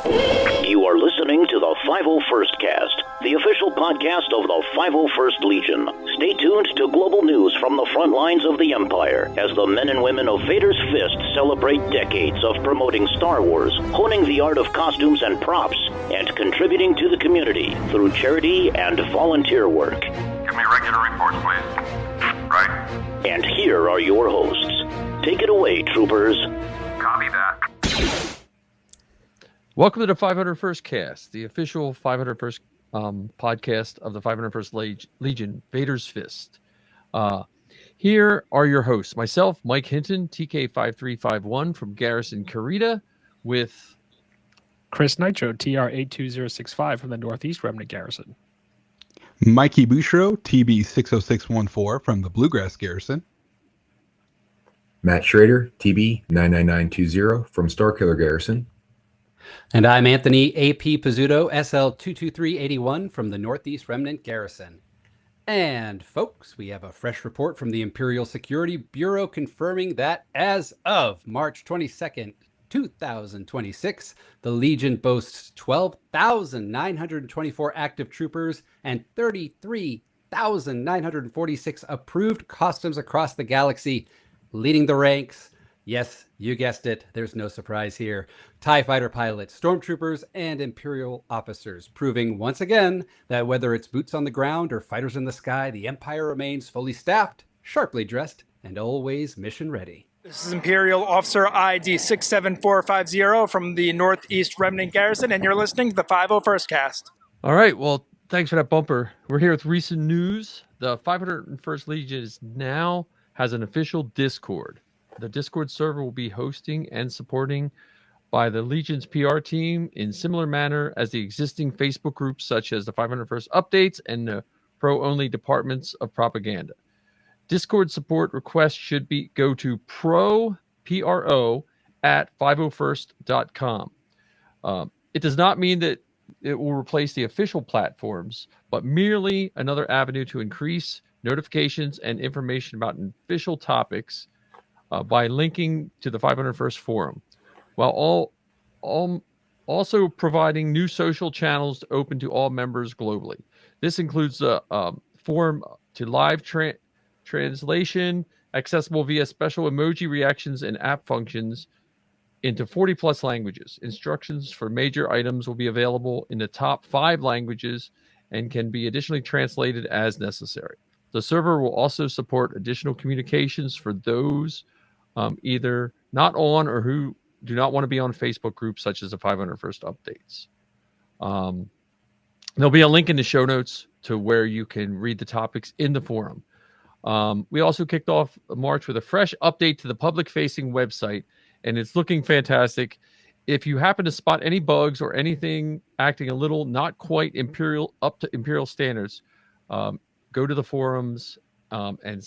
You are listening to the 501st Cast, the official podcast of the 501st Legion. Stay tuned to global news from the front lines of the Empire as the men and women of Vader's Fist celebrate decades of promoting Star Wars, honing the art of costumes and props, and contributing to the community through charity and volunteer work. Give me regular reports, please. Right. And here are your hosts. Take it away, troopers. Copy that. Welcome to the 501st Cast, the official 501st podcast of the 501st Legion, Vader's Fist. Here are your hosts, myself, Mike Hinton, TK5351 from Garrison, Carida, with Chris Nitro, TR82065 from the Northeast Remnant Garrison. Mikey Bouchereau, TB60614 from the Bluegrass Garrison. Matt Schraeder, TB99920 from Starkiller Garrison. And I'm Anthony AP Pizzuto, SL22381 from the Northeast Remnant Garrison. And folks, we have a fresh report from the Imperial Security Bureau confirming that as of March 22nd, 2026, the Legion boasts 12,924 active troopers and 33,946 approved costumes across the galaxy, leading the ranks. Yes, you guessed it. There's no surprise here. TIE fighter pilots, stormtroopers, and Imperial officers, proving once again that whether it's boots on the ground or fighters in the sky, the Empire remains fully staffed, sharply dressed, and always mission ready. This is Imperial Officer ID 67450 from the Northeast Remnant Garrison, and you're listening to the 501st Cast. All right, well, thanks for that bumper. We're here with recent news. The 501st Legion now has an official Discord. The Discord server will be hosting and supporting by the Legion's PR team in similar manner as the existing Facebook groups such as the 501st Updates and the Pro-Only Departments of Propaganda. Discord support requests should go to pro at 501st.com. It does not mean that it will replace the official platforms, but merely another avenue to increase notifications and information about official topics by linking to the 501st forum, while also providing new social channels open to all members globally. This includes the forum to live translation, accessible via special emoji reactions and app functions into 40 plus languages. Instructions for major items will be available in the top 5 languages and can be additionally translated as necessary. The server will also support additional communications for those either not on or who do not want to be on Facebook groups such as the 501st Updates. There'll be a link in the show notes to where you can read the topics in the forum. We also kicked off March with a fresh update to the public-facing website, and it's looking fantastic. If you happen to spot any bugs or anything acting a little not quite up to Imperial standards, go to the forums and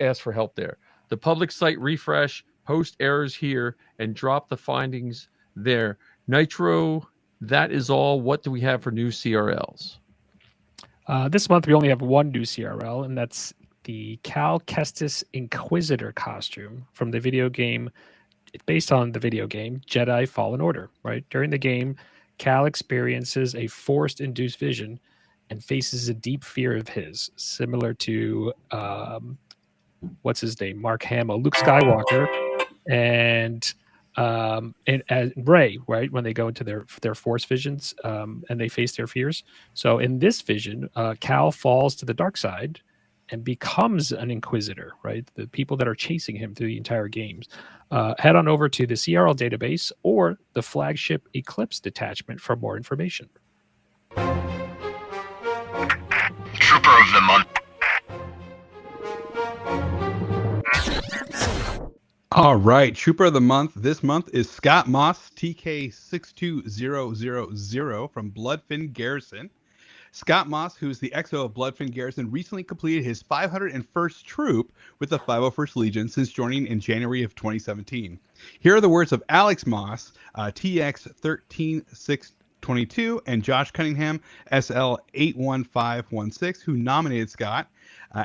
ask for help there. The public site refresh, post errors here, and drop the findings there. Nitro, that is all. What do we have for new CRLs? This month we only have one new CRL, and that's the Cal Kestis Inquisitor costume from the video game. It's based on the video game Jedi Fallen Order, right? During the game, Cal experiences a force-induced vision and faces a deep fear of his, similar to what's his name, Mark Hamill, Luke Skywalker, and Rey, right, when they go into their force visions and they face their fears. So in this vision, Cal falls to the dark side and becomes an Inquisitor, right? The people that are chasing him through the entire games. Head on over to the CRL database or the flagship Eclipse detachment for more information. Trooper of the month. All right, Trooper of the Month this month is Scott Moss, TK62000 from Bloodfin Garrison. Scott Moss, who is the XO of Bloodfin Garrison, recently completed his 501st troop with the 501st Legion since joining in January of 2017. Here are the words of Alex Moss, TX13622, and Josh Cunningham, SL81516, who nominated Scott.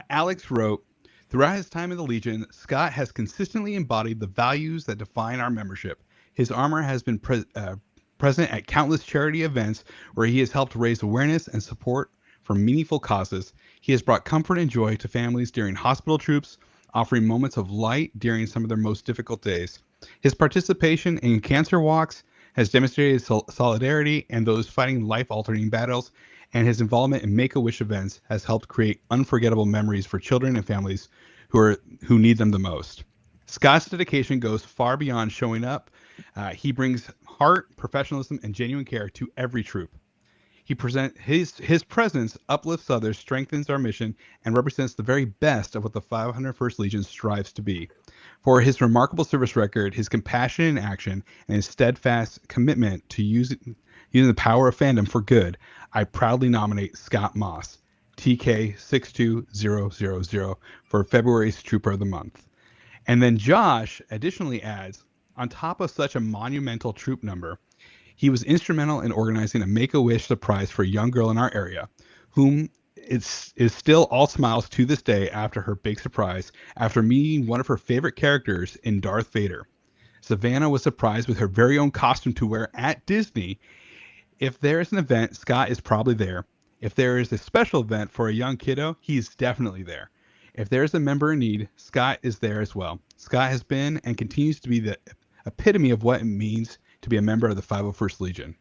Alex wrote, "Throughout his time in the Legion, Scott has consistently embodied the values that define our membership. His armor has been present at countless charity events where he has helped raise awareness and support for meaningful causes. He has brought comfort and joy to families during hospital troops, offering moments of light during some of their most difficult days. His participation in cancer walks has demonstrated solidarity and those fighting life-altering battles, and his involvement in Make-A-Wish events has helped create unforgettable memories for children and families who need them the most. Scott's dedication goes far beyond showing up. He brings heart, professionalism, and genuine care to every troop. His presence uplifts others, strengthens our mission, and represents the very best of what the 501st Legion strives to be. For his remarkable service record, his compassion in action, and his steadfast commitment to using the power of fandom for good, I proudly nominate Scott Moss, TK62000, for February's Trooper of the Month. And then Josh additionally adds, on top of such a monumental troop number, he was instrumental in organizing a Make-A-Wish surprise for a young girl in our area, whom is still all smiles to this day after her big surprise, after meeting one of her favorite characters in Darth Vader. Savannah was surprised with her very own costume to wear at Disney. If there is an event, Scott is probably there. If there is a special event for a young kiddo, he's definitely there. If there is a member in need, Scott is there as well. Scott has been and continues to be the epitome of what it means to be a member of the 501st Legion.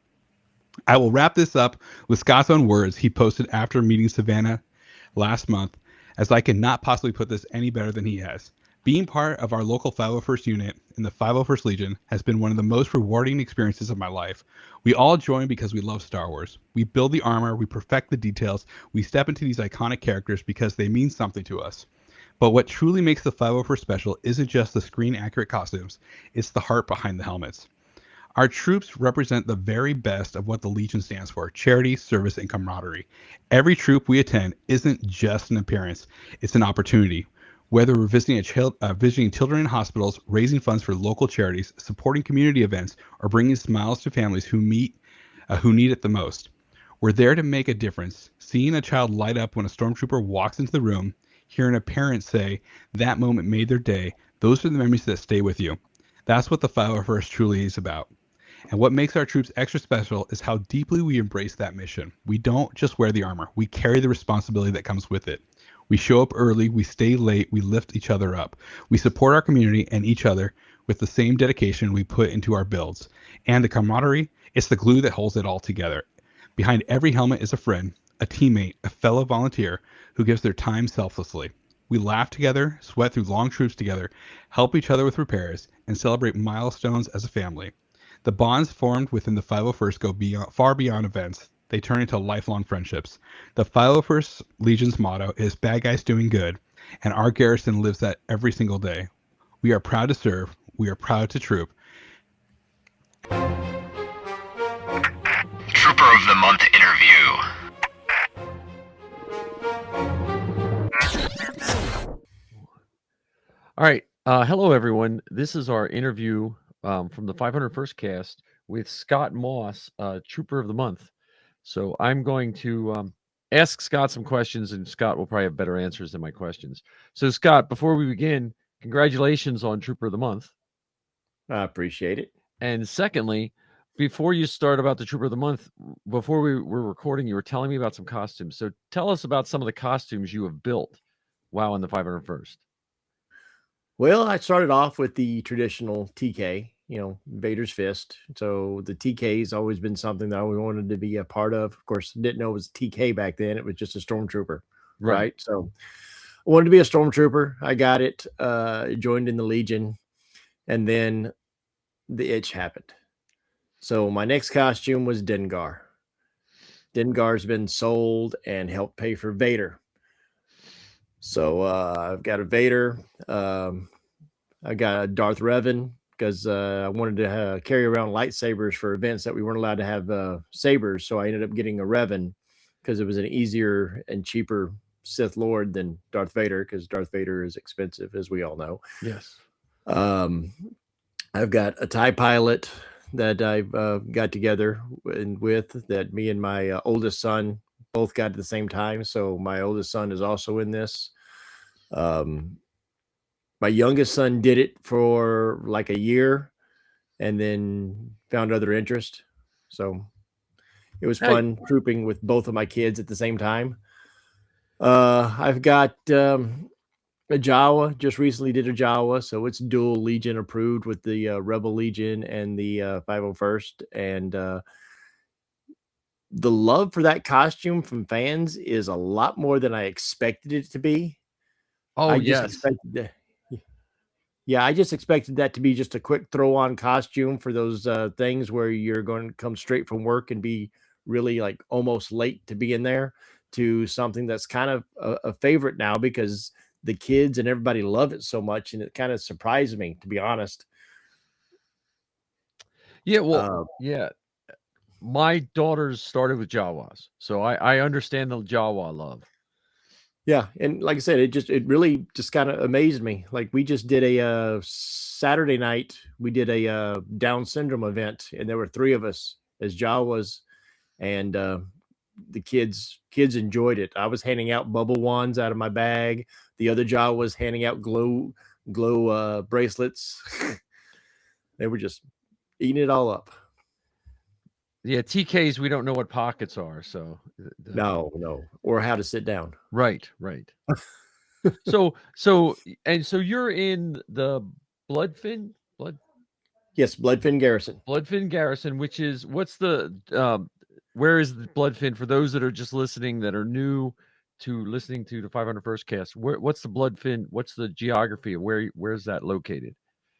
I will wrap this up with Scott's own words he posted after meeting Savannah last month, as I cannot possibly put this any better than he has. Being part of our local 501st unit in the 501st Legion has been one of the most rewarding experiences of my life. We all join because we love Star Wars. We build the armor, we perfect the details, we step into these iconic characters because they mean something to us. But what truly makes the 501st special isn't just the screen-accurate costumes, it's the heart behind the helmets. Our troops represent the very best of what the Legion stands for: charity, service, and camaraderie. Every troop we attend isn't just an appearance, it's an opportunity. Whether we're visiting children in hospitals, raising funds for local charities, supporting community events, or bringing smiles to families who need it the most. We're there to make a difference. Seeing a child light up when a stormtrooper walks into the room, hearing a parent say that moment made their day, those are the memories that stay with you. That's what the 501st truly is about. And what makes our troops extra special is how deeply we embrace that mission. We don't just wear the armor, we carry the responsibility that comes with it. We show up early, we stay late, we lift each other up. We support our community and each other with the same dedication we put into our builds. And the camaraderie, it's the glue that holds it all together. Behind every helmet is a friend, a teammate, a fellow volunteer who gives their time selflessly. We laugh together, sweat through long troops together, help each other with repairs, and celebrate milestones as a family. The bonds formed within the 501st go far beyond events. They turn into lifelong friendships. The 501st Legion's motto is "Bad Guys Doing Good," and our garrison lives that every single day. We are proud to serve. We are proud to troop. Trooper of the Month interview. All right. Hello, everyone. This is our interview from the 501st cast with Scott Moss, Trooper of the Month. So I'm going to ask Scott some questions, and Scott will probably have better answers than my questions. So, Scott, before we begin, congratulations on Trooper of the Month. I appreciate it. And secondly, before you start about the Trooper of the Month, before we were recording, you were telling me about some costumes. So tell us about some of the costumes you have built while in the 501st. Well, I started off with the traditional TK, Vader's Fist. So the TK has always been something that I always wanted to be a part of. Of course, didn't know it was TK back then. It was just a stormtrooper, right? So I wanted to be a stormtrooper. I got it, joined in the Legion, and then the itch happened. So my next costume was Dengar. Dengar's been sold and helped pay for Vader. So I've got a Vader. I got a Darth Revan because I wanted to carry around lightsabers for events that we weren't allowed to have sabers. So I ended up getting a Revan because it was an easier and cheaper Sith Lord than Darth Vader, because Darth Vader is expensive, as we all know. Yes. I've got a TIE pilot that I've got together with that me and my oldest son both got at the same time. So my oldest son is also in this. My youngest son did it for like a year and then found other interest. So it was fun trooping with both of my kids at the same time. I've got a Jawa, just recently did a Jawa, so it's dual Legion approved with the Rebel Legion and the 501st. And the love for that costume from fans is a lot more than I expected it to be. Oh, yes. I just expected that to be just a quick throw-on costume for those things where you're going to come straight from work and be really like almost late to be in there, to something that's kind of a favorite now because the kids and everybody love it so much, and it kind of surprised me, to be honest. Yeah, well, yeah. My daughters started with Jawas, so I understand the Jawa love. Yeah, and like I said, it really just kind of amazed me. Like we just did a Saturday night, we did a Down syndrome event, and there were 3 of us as Jawas, and the kids enjoyed it. I was handing out bubble wands out of my bag. The other Jawa was handing out glow bracelets. They were just eating it all up. Yeah, TKs, we don't know what pockets are, so no, or how to sit down. Right. So you're in the Bloodfin? Yes, Bloodfin Garrison. Bloodfin Garrison, which is what's the where is the Bloodfin for those that are just listening that are new to listening to the 501st cast? What's the Bloodfin? What's the geography of where's that located?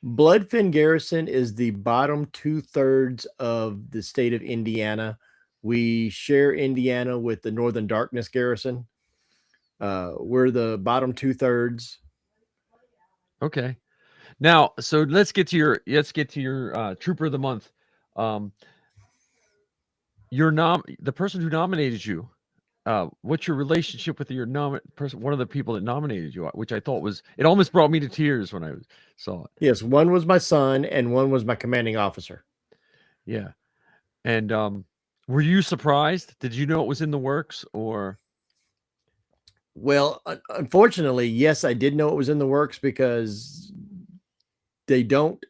Bloodfin Garrison is the bottom 2/3 of the state of Indiana. We share Indiana with the Northern Darkness Garrison. We're the bottom 2/3. Okay. Now, so let's get to your Trooper of the Month. The person who nominated you. What's your relationship with your person? One of the people that nominated you, which I thought it almost brought me to tears when I saw it. Yes, one was my son and one was my commanding officer. Yeah, and were you surprised? Did you know it was in the works, or? Well, unfortunately, yes, I did know it was in the works because they don't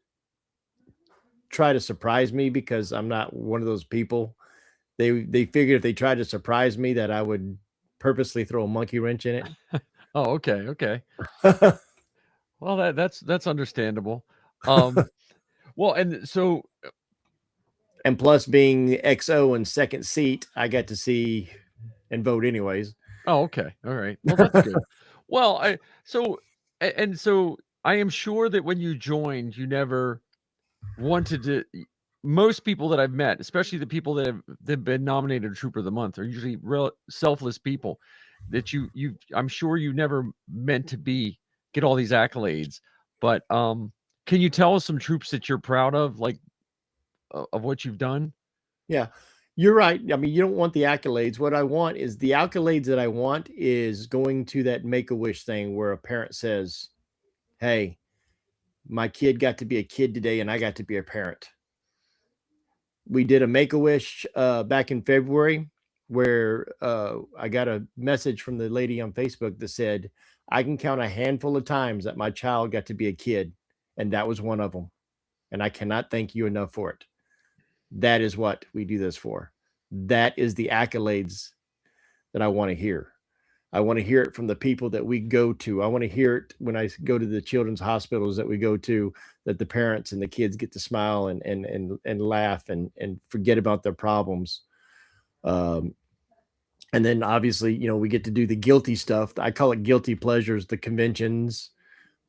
try to surprise me because I'm not one of those people. They figured if they tried to surprise me that I would purposely throw a monkey wrench in it. Oh, okay. Well, that's understandable. Well, and so, and plus being XO in second seat, I got to see and vote anyways. Oh, okay, all right. Well, that's good. Well, so I am sure that when you joined, you never wanted to. Most people that I've met, especially the people that have been nominated Trooper of the Month, are usually real selfless people that I'm sure you never meant to get all these accolades. But can you tell us some troops that you're proud of, like of what you've done? Yeah, you're right. I mean, you don't want the accolades. What I want is the accolades that I want is going to that Make-A-Wish thing where a parent says, "Hey, my kid got to be a kid today and I got to be a parent." We did a Make-A-Wish back in February where I got a message from the lady on Facebook that said, "I can count a handful of times that my child got to be a kid, and that was one of them. And I cannot thank you enough for it." That is what we do this for. That is the accolades that I want to hear. I want to hear it from the people that we go to. I want to hear it when I go to the children's hospitals that we go to, that the parents and the kids get to smile and laugh and forget about their problems. And then obviously, we get to do the guilty stuff. I call it guilty pleasures, the conventions.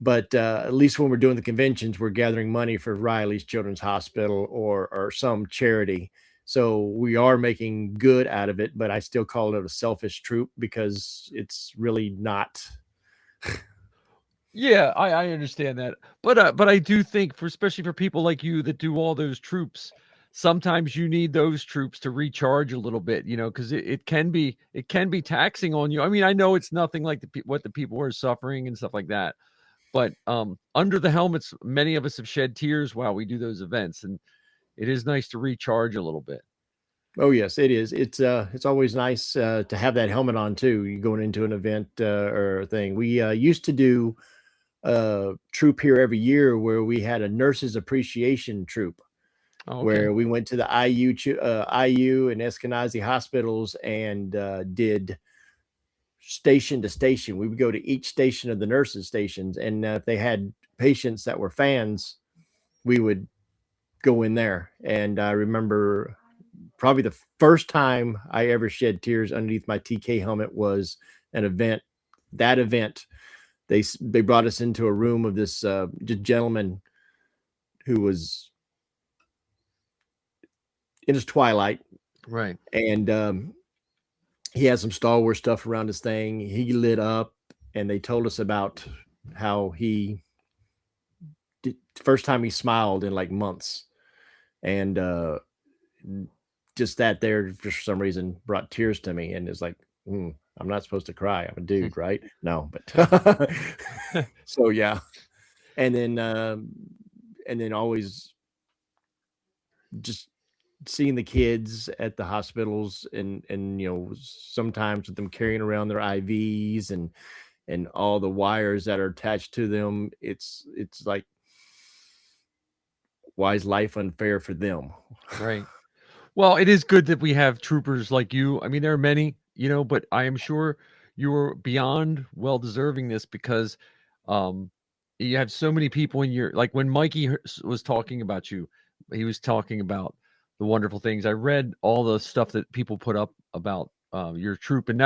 But at least when we're doing the conventions, we're gathering money for Riley's Children's Hospital or some charity. So we are making good out of it, but I still call it a selfish troop because it's really not. Yeah, I understand that. But I do think especially for people like you that do all those troops, sometimes you need those troops to recharge a little bit, because it can be taxing on you. I mean, I know it's nothing like what the people are suffering and stuff like that. But under the helmets, many of us have shed tears while we do those events, and it is nice to recharge a little bit. Oh yes, it is. It's always nice to have that helmet on too. You going into an event or a thing. We used to do a troop here every year where we had a nurses appreciation troop. Oh, okay. where we went to the IU and Eskenazi hospitals and did station to station. We would go to each station of the nurses' stations, and if they had patients that were fans, we would go in there. And I remember probably the first time I ever shed tears underneath my TK helmet was an event. That event, they brought us into a room of this gentleman who was in his twilight, Right. and he had some Star Wars stuff around his thing. He lit up, and they told us about how he first time he smiled in like months, and just that there for some reason brought tears to me. And it's like, I'm not supposed to cry. I'm a dude, right? No, but so yeah. And then always just seeing the kids at the hospitals and sometimes with them carrying around their IVs and all the wires that are attached to them. It's like, why is life unfair for them? Right. Well, it is good that we have troopers like you. I mean, there are many, but I am sure you are beyond well deserving this because you have so many people in your, like when Mikey was talking about you, he was talking about the wonderful things. I read all the stuff that people put up about your troop, and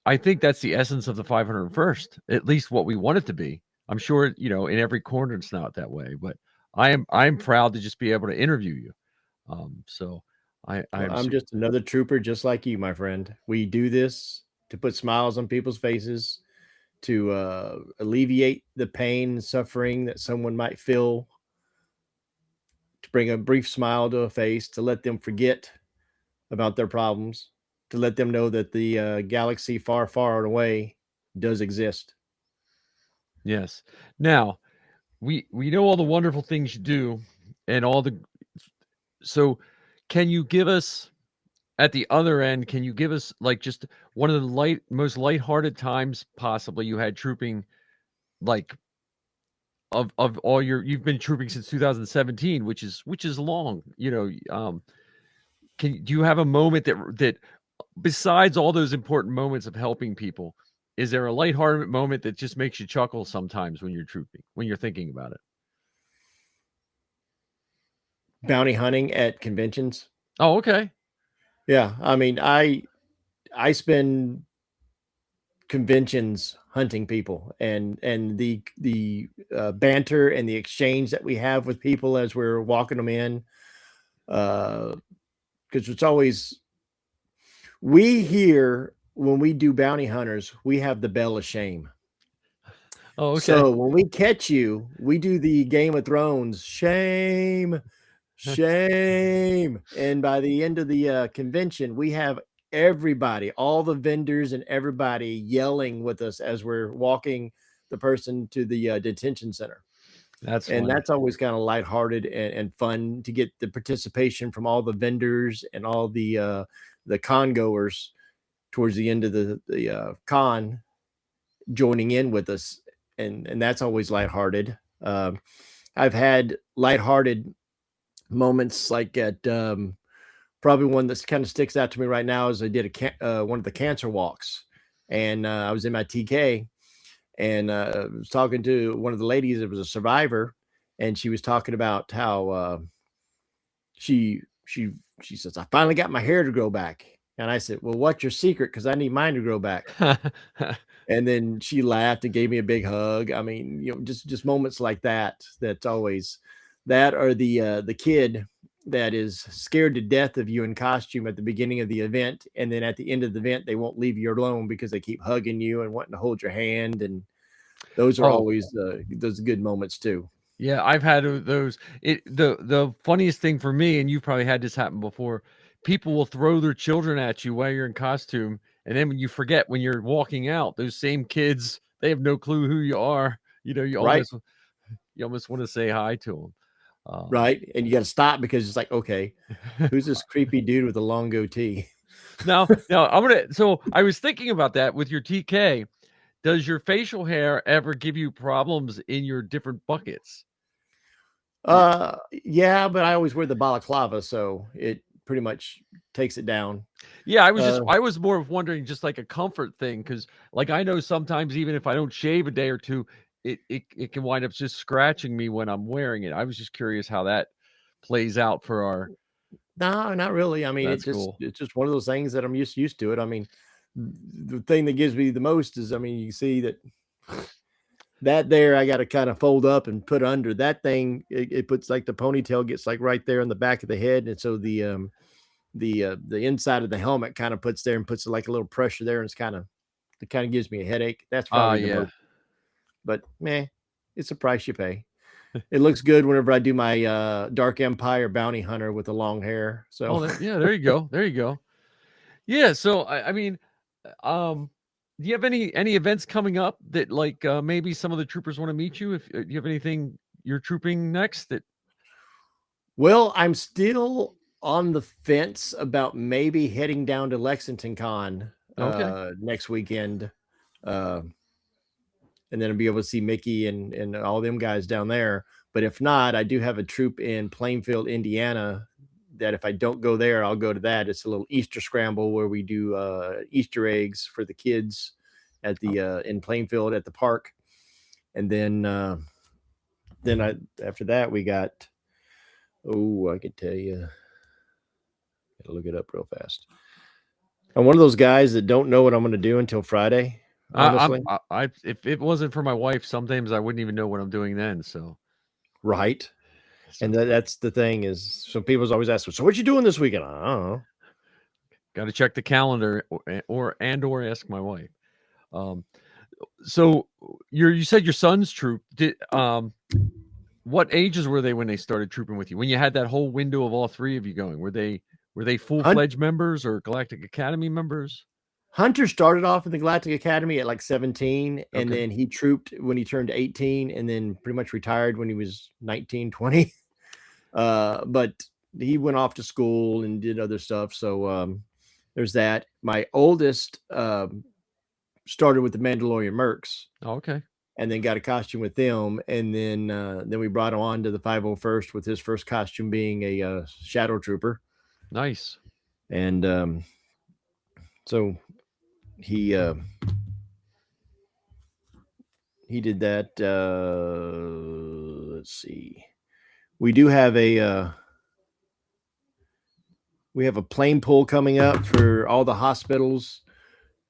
I think that's the essence of the 501st, at least what we want it to be. I'm sure, in every corner it's not that way, but I'm proud to just be able to interview you. So I'm just another trooper, just like you, my friend. We do this to put smiles on people's faces, to alleviate the pain and suffering that someone might feel, to bring a brief smile to a face, to let them forget about their problems, to let them know that the galaxy far, far away does exist. Yes. Now, we know all the wonderful things you do and so can you give us at the other end, can you give us like just one of the most lighthearted times possibly you had trooping, like of all you've been trooping since 2017, which is long, do you have a moment that besides all those important moments of helping people, is there a lighthearted moment that just makes you chuckle sometimes when you're trooping, when you're thinking about it? Bounty hunting at conventions. Oh, okay. Yeah. I mean, I spend conventions hunting people, and the banter and the exchange that we have with people as we're walking them in, because it's always, we hear when we do bounty hunters, we have the bell of shame. Oh, okay. So when we catch you, we do the Game of Thrones shame. And by the end of the convention, we have everybody, all the vendors and everybody yelling with us as we're walking the person to the detention center. That's always kind of lighthearted and fun to get the participation from all the vendors and all the con goers towards the end of the con joining in with us. And that's always lighthearted. I've had lighthearted moments like at probably one that's kind of sticks out to me right now is I did one of the cancer walks, and I was in my TK, and I was talking to one of the ladies that was a survivor, and she was talking about how she says, I finally got my hair to grow back. And I said, well, what's your secret? Because I need mine to grow back. And then she laughed and gave me a big hug. I mean, just moments like that. That's always that, or the kid that is scared to death of you in costume at the beginning of the event, and then at the end of the event, they won't leave you alone because they keep hugging you and wanting to hold your hand. And those are always those good moments too. Yeah, I've had those. The funniest thing for me, and you've probably had this happen before, people will throw their children at you while you're in costume, and then when you forget when you're walking out, those same kids, they have no clue who you are. You almost want to say hi to them. Right. And you got to stop because it's like, okay, who's this creepy dude with a long goatee? Now so I was thinking about that with your TK. Does your facial hair ever give you problems in your different buckets? Yeah, but I always wear the balaclava, so it pretty much takes it down. Yeah, I was more of wondering just like a comfort thing, because like I know sometimes even if I don't shave a day or two, it can wind up just scratching me when I'm wearing it. I was just curious how that plays out for our. No, not really. I mean, That's cool. it's just one of those things that I'm used to it. I mean, the thing that gives me the most is, I mean, you see that there I got to kind of fold up and put under that thing. It puts like the ponytail gets like right there on the back of the head, and so the inside of the helmet kind of puts there and puts like a little pressure there, and it kind of gives me a headache. That's probably the Yeah. most. But man, it's a price you pay. It looks good whenever I do my Dark Empire bounty hunter with the long hair. So There you go. There you go. Yeah. So I mean, do you have any events coming up that like maybe some of the troopers want to meet you? If you have anything you're trooping next that. Well, I'm still on the fence about maybe heading down to Lexington Con next weekend. And then I'll be able to see Mickey and all them guys down there. But if not, I do have a troop in Plainfield, Indiana, that if I don't go there, I'll go to that. It's a little Easter scramble where we do Easter eggs for the kids at the in Plainfield at the park. And then after that we got, I could tell you, gotta look it up real fast. I'm one of those guys that don't know what I'm going to do until Friday. Honestly, if it wasn't for my wife, sometimes I wouldn't even know what I'm doing then. So, right. And that's the thing is, some people's always ask, so what you doing this weekend? I don't know. Got to check the calendar or ask my wife. So you said your son's troop did. What ages were they when they started trooping with you? When you had that whole window of all three of you going, were they full-fledged members or Galactic Academy members? Hunter started off in the Galactic Academy at like 17, and then he trooped when he turned 18, and then pretty much retired when he was 19, 20. But he went off to school and did other stuff. So there's that. My oldest started with the Mandalorian Mercs. Okay. And then got a costume with them, and then we brought him on to the 501st with his first costume being a Shadow Trooper. Nice. And so he did that. Let's see. We do have a plane pull coming up for all the hospitals.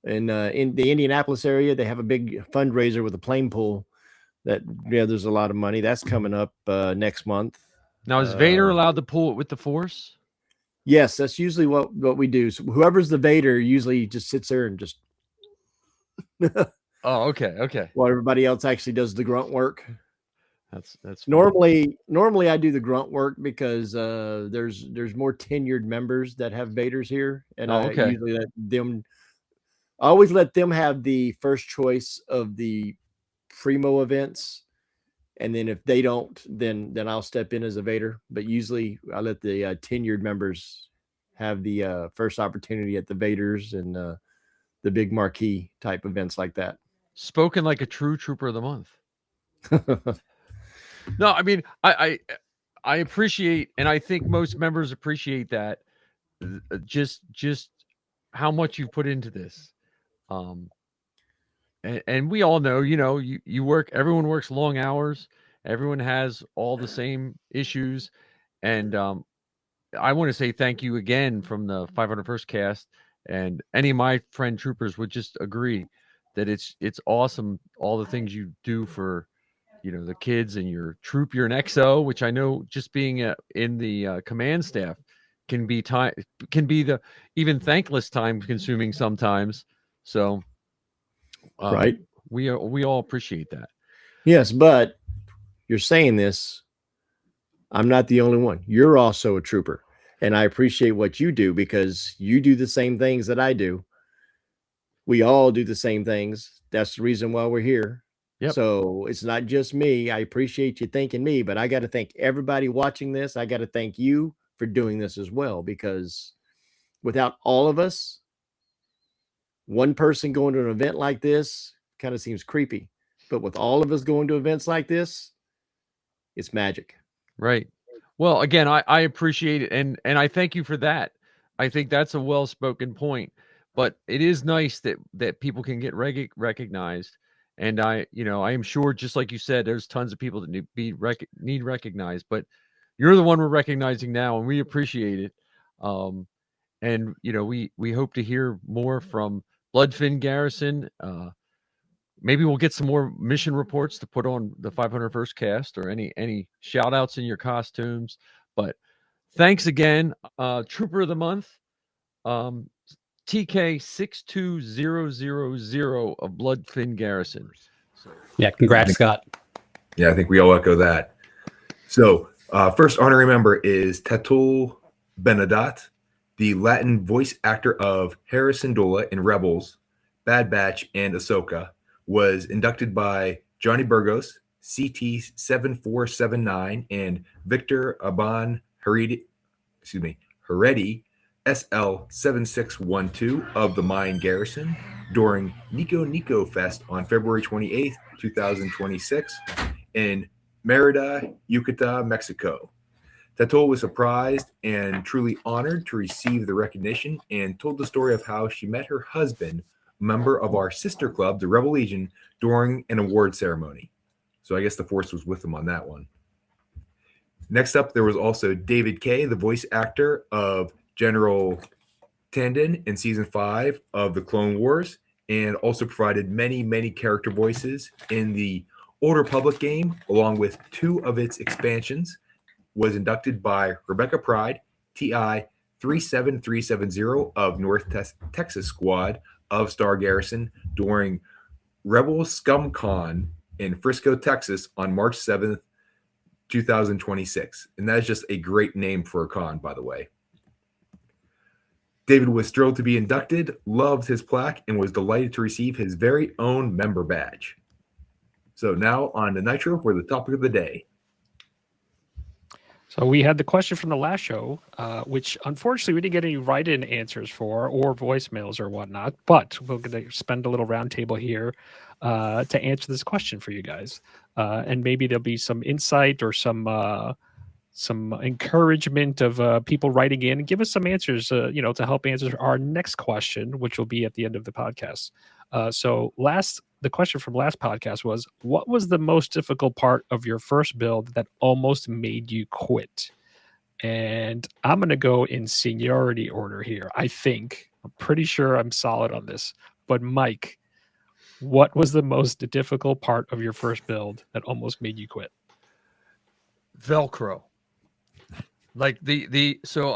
And in the Indianapolis area, they have a big fundraiser with a plane pull that, there's a lot of money. That's coming up next month. Now, is Vader allowed to pull it with the Force? Yes, that's usually what we do. So whoever's the Vader usually just sits there and just. Oh, okay. While everybody else actually does the grunt work. That's normally I do the grunt work because there's more tenured members that have Vaders here, and I usually let them. I always let them have the first choice of the primo events, and then if they don't, then I'll step in as a Vader. But usually I let the tenured members have the first opportunity at the Vaders and the big marquee type events like that. Spoken like a true trooper of the month. No, I mean, I appreciate, and I think most members appreciate that, just how much you put into this. And we all know, you work, everyone works long hours. Everyone has all the same issues. And I want to say thank you again from the 501st cast, and any of my friend troopers would just agree that it's awesome. All the things you do for, the kids and your troop. You're an XO, which I know just being in the command staff can be the even thankless time consuming sometimes. So, right. We all appreciate that. Yes, but you're saying this. I'm not the only one. You're also a trooper, and I appreciate what you do because you do the same things that I do. We all do the same things. That's the reason why we're here. Yep. So it's not just me. I appreciate you thanking me, but I got to thank everybody watching this. I got to thank you for doing this as well, because without all of us, one person going to an event like this kind of seems creepy, but with all of us going to events like this, it's magic. Right. Well, again, I appreciate it, and I thank you for that. I think that's a well-spoken point. But it is nice that people can get recognized, and I am sure, just like you said, there's tons of people that need recognized. But you're the one we're recognizing now, and we appreciate it. And we hope to hear more from Bloodfin Garrison. Maybe we'll get some more mission reports to put on the 501st cast, or any shout outs in your costumes. But thanks again. Trooper of the month, TK 62000 of Bloodfin Garrison. Yeah, congrats, Scott. Yeah, I think we all echo that. So first honorary member is Tatul Benadat, the Latin voice actor of Harrison Dola in Rebels, Bad Batch, and Ahsoka. Was inducted by Johnny Burgos, CT7479, and Victor Aban Heredi, SL7612 of the Mayan Garrison during Nico Fest on February 28th, 2026 in Merida, Yucatan, Mexico. Tatul was surprised and truly honored to receive the recognition, and told the story of how she met her husband, member of our sister club, the Rebel Legion, during an award ceremony. So I guess the Force was with them on that one. Next up, there was also David Kay, the voice actor of General Tandon in season 5 of the Clone Wars, and also provided many character voices in the Old Republic game, along with 2 of its expansions. Was inducted by Rebecca Pride, TI 37370 of North Texas Squad of Star Garrison during Rebel ScumCon in Frisco, Texas on March 7th, 2026. And that is just a great name for a con, by the way. David was thrilled to be inducted, loved his plaque, and was delighted to receive his very own member badge. So now on to Nitro for the topic of the day. So we had the question from the last show, which unfortunately we didn't get any write-in answers for, or voicemails or whatnot. But we're going to spend a little roundtable here to answer this question for you guys, and maybe there'll be some insight or some encouragement of people writing in and give us some answers, to help answer our next question, which will be at the end of the podcast. The question from last podcast was, what was the most difficult part of your first build that almost made you quit? And I'm going to go in seniority order here. I'm pretty sure I'm solid on this. But Mike, what was the most difficult part of your first build that almost made you quit? Velcro. Like so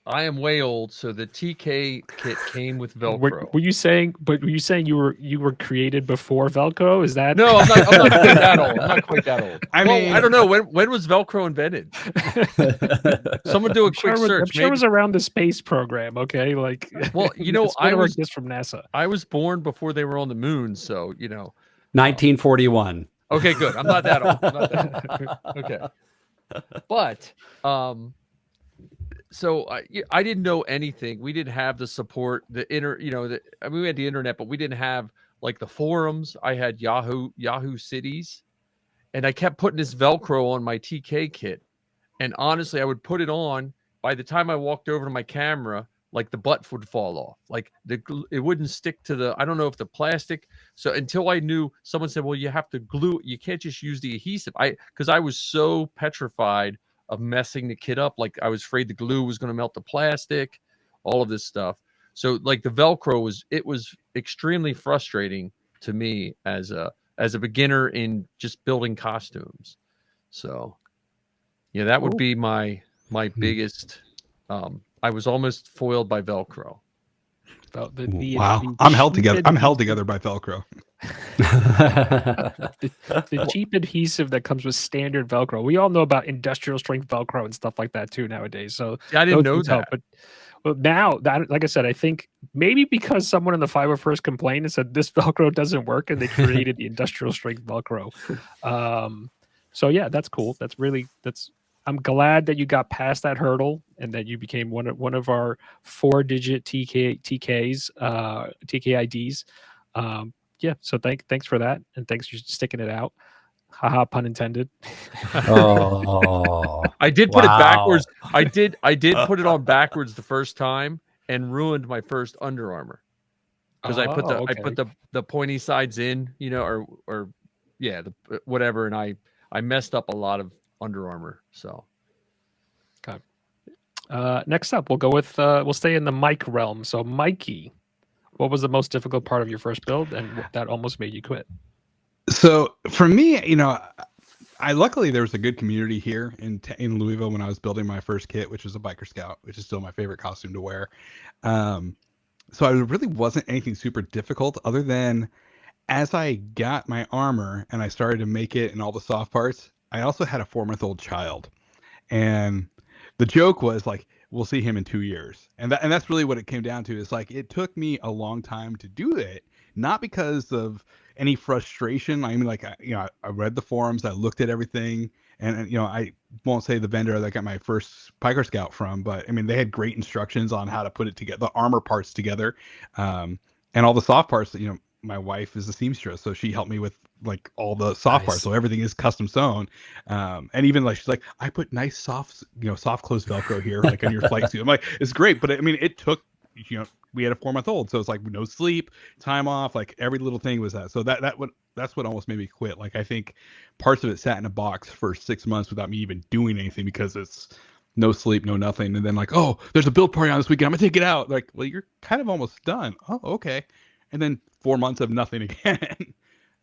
I am way old, so the TK kit came with Velcro. Were you saying you were created before Velcro? Is that no? I'm not quite that old. I'm not quite that old. I don't know when was Velcro invented. Someone do a quick search. I'm sure it was around the space program. Okay, like well, I was just from NASA. I was born before they were on the moon, so 1941. Okay, good. I'm not that old. Okay, but so I didn't know anything. We didn't have the support, we had the internet, but we didn't have like the forums. I had Yahoo Cities, and I kept putting this Velcro on my TK kit. And honestly, I would put it on. By the time I walked over to my camera, like the butt would fall off. Like it wouldn't stick to I don't know if the plastic. So until I knew, someone said, well, you have to glue. You can't just use the adhesive. Because I was so petrified of messing the kit up. Like I was afraid the glue was going to melt the plastic, all of this stuff. So like the Velcro was extremely frustrating to me as a beginner in just building costumes. So yeah, that would be my biggest, I was almost foiled by Velcro. Wow. I'm held together by Velcro. the cheap adhesive that comes with standard Velcro. We all know about industrial strength Velcro and stuff like that too nowadays. So I didn't know that. But now that, like I said, I think maybe because someone in the 501st complained and said this Velcro doesn't work, and they created the industrial strength Velcro. So yeah, that's cool. I'm glad that you got past that hurdle and that you became one of our 4-digit TKs, TK IDs. So thanks for that, and thanks for sticking it out. Haha, pun intended. Oh, I did put it wow. backwards. I did put it on backwards the first time and ruined my first Under Armour because I put the pointy sides in, you know, or yeah, the whatever, and I messed up a lot of Under Armour. So, okay. Next up, we'll go with we'll stay in the Mike realm. So, Mikey, what was the most difficult part of your first build, and that almost made you quit? So for me, you know, I luckily there was a good community here in Louisville when I was building my first kit, which was a Biker Scout, which is still my favorite costume to wear. So it really wasn't anything super difficult other than as I got my armor and I started to make it and all the soft parts, I also had a 4-month-old child. And the joke was like, we'll see him in 2 years. And that's really what it came down to. Is like, it took me a long time to do it, not because of any frustration. I mean, like, I read the forums, I looked at everything, and you know, I won't say the vendor that I got my first Biker Scout from, but I mean, they had great instructions on how to put it together, the armor parts together, and all the soft parts. You know, my wife is a seamstress, so she helped me with like all the soft parts, so everything is custom sewn. And even like she's like, I put nice soft close Velcro here, like on your flight suit. I'm like, it's great, but I mean, it took, you know, we had a 4-month-old, so it's like no sleep, time off, like every little thing was that. So that's what almost made me quit. Like, I think parts of it sat in a box for 6 months without me even doing anything because it's no sleep, no nothing. And then like, oh, there's a build party on this weekend, I'm gonna take it out. Like, well, you're kind of almost done. Oh, okay. And then 4 months of nothing again.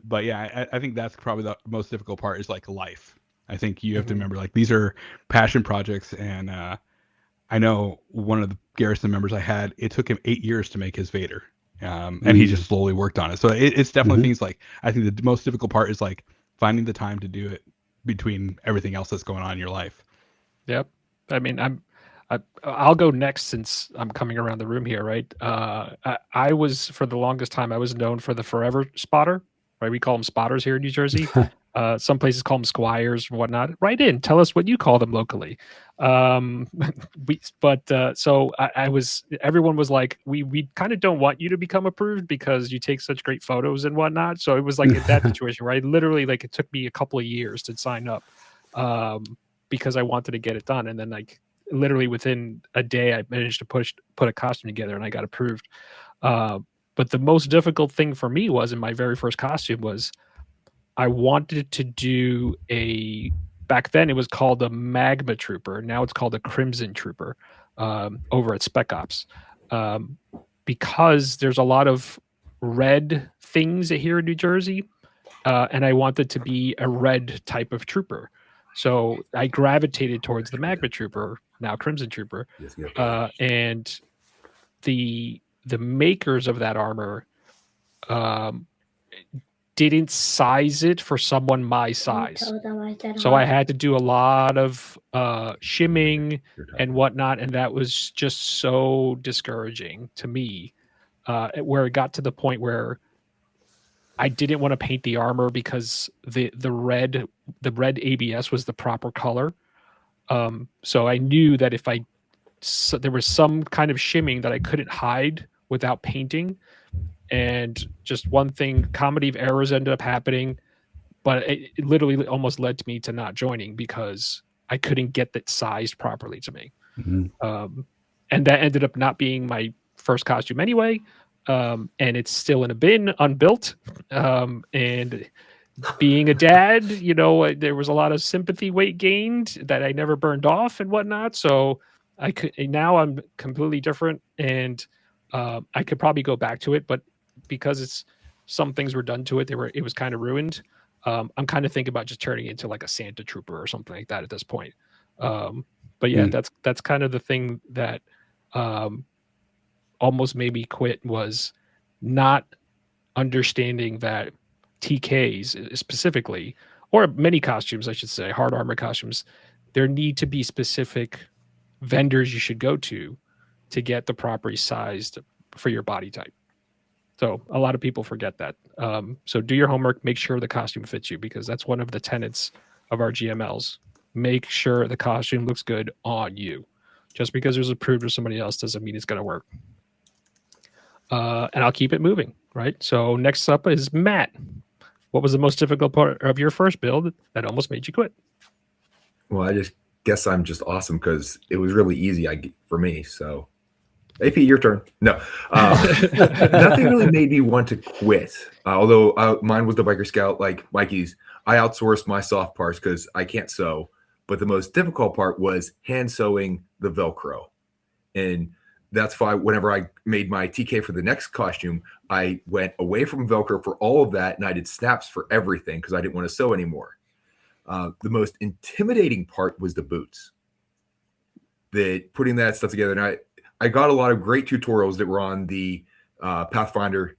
But yeah, I think that's probably the most difficult part is like life. I think you have to remember, like, these are passion projects, and I know one of the Garrison members I had, it took him 8 years to make his Vader, and he just slowly worked on it. So it's definitely things like, I think the most difficult part is like finding the time to do it between everything else that's going on in your life. Yep. I mean, I'll go next since I'm coming around the room here, right? I was, for the longest time, I was known for the forever spotter, right? We call them spotters here in New Jersey. Some places call them squires and whatnot. Write in, tell us what you call them locally. So I was, everyone was like, we kind of don't want you to become approved because you take such great photos and whatnot. So it was like in that situation, right? Literally, like, it took me a couple of years to sign up because I wanted to get it done. And then, like, literally within a day, I managed to put a costume together and I got approved. But the most difficult thing for me was, in my very first costume, was I wanted to do back then it was called a Magma Trooper. Now it's called a Crimson Trooper over at Spec Ops. Because there's a lot of red things here in New Jersey, and I wanted to be a red type of trooper. So I gravitated towards the Magma Trooper, now Crimson Trooper, and the makers of that armor didn't size it for someone my size. So I had to do a lot of shimming and whatnot, and that was just so discouraging to me, where it got to the point where I didn't want to paint the armor because the red ABS was the proper color. So I knew that if there was some kind of shimming that I couldn't hide without painting, and just one thing, comedy of errors ended up happening, but it literally almost led to me to not joining because I couldn't get that sized properly to me. And that ended up not being my first costume anyway. And it's still in a bin, unbuilt. And being a dad, you know, there was a lot of sympathy weight gained that I never burned off and whatnot. So now I'm completely different, and I could probably go back to it, but because some things were done to it, it was kind of ruined. I'm kind of thinking about just turning it into like a Santa Trooper or something like that at this point. But yeah, that's kind of the thing that almost made me quit, was not understanding that TKs specifically, or many costumes, I should say, hard armor costumes, there need to be specific vendors you should go to get the properly sized for your body type. So a lot of people forget that. So do your homework, make sure the costume fits you, because that's one of the tenets of our GMLs. Make sure the costume looks good on you. Just because it was approved with somebody else doesn't mean it's going to work. And I'll keep it moving, right? So next up is Matt. What was the most difficult part of your first build that almost made you quit? Well, I just guess I'm just awesome because it was really easy for me. So, AP, your turn. No, nothing really made me want to quit. Although mine was the Biker Scout, like Mikey's. I outsourced my soft parts because I can't sew. But the most difficult part was hand sewing the Velcro, and that's why whenever I made my TK for the next costume, I went away from Velcro for all of that, and I did snaps for everything because I didn't want to sew anymore. The most intimidating part was the boots. Putting that stuff together, and I got a lot of great tutorials that were on the Pathfinder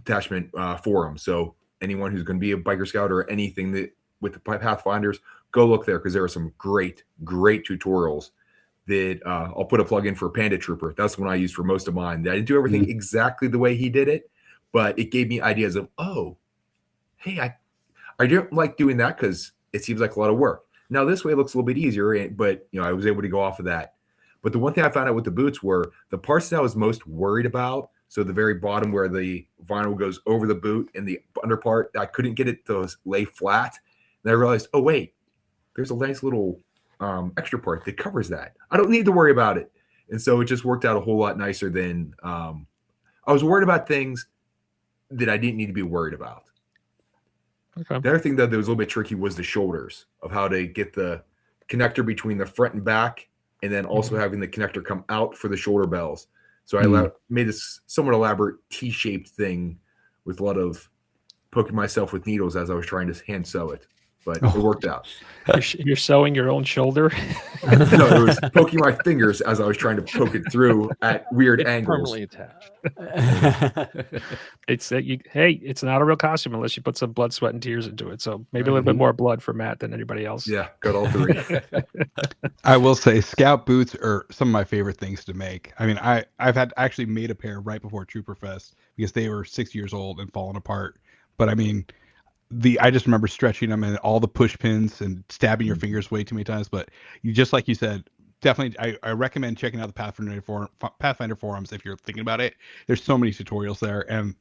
Detachment forum. So anyone who's going to be a Biker Scout or anything that with the Pathfinders, go look there because there are some great tutorials that I'll put a plug in for Panda Trooper. That's the one I used for most of mine. I didn't do everything exactly the way he did it, but it gave me ideas of, oh, hey, I don't like doing that because it seems like a lot of work. Now this way it looks a little bit easier, but I was able to go off of that. But the one thing I found out with the boots were the parts that I was most worried about. So the very bottom where the vinyl goes over the boot and the under part, I couldn't get it to lay flat. And I realized, oh wait, there's a nice little extra part that covers that. I don't need to worry about it. And so it just worked out a whole lot nicer than I was worried about things that I didn't need to be worried about. Okay. The other thing that was a little bit tricky was the shoulders of how to get the connector between the front and back, and then also having the connector come out for the shoulder bells. So I made this somewhat elaborate T-shaped thing with a lot of poking myself with needles as I was trying to hand sew it. But it worked out. You're sewing your own shoulder? No, it was poking my fingers as I was trying to poke it through at weird angles. Permanently attached. It's not a real costume unless you put some blood, sweat, and tears into it. So maybe a little bit more blood for Matt than anybody else. Yeah, got all three. I will say Scout boots are some of my favorite things to make. I mean, I've actually made a pair right before Trooper Fest because they were 6 years old and falling apart. But I mean, I just remember stretching them and all the push pins and stabbing your fingers way too many times. But just like you said, definitely, I recommend checking out the Pathfinder forums if you're thinking about it. There's so many tutorials there, and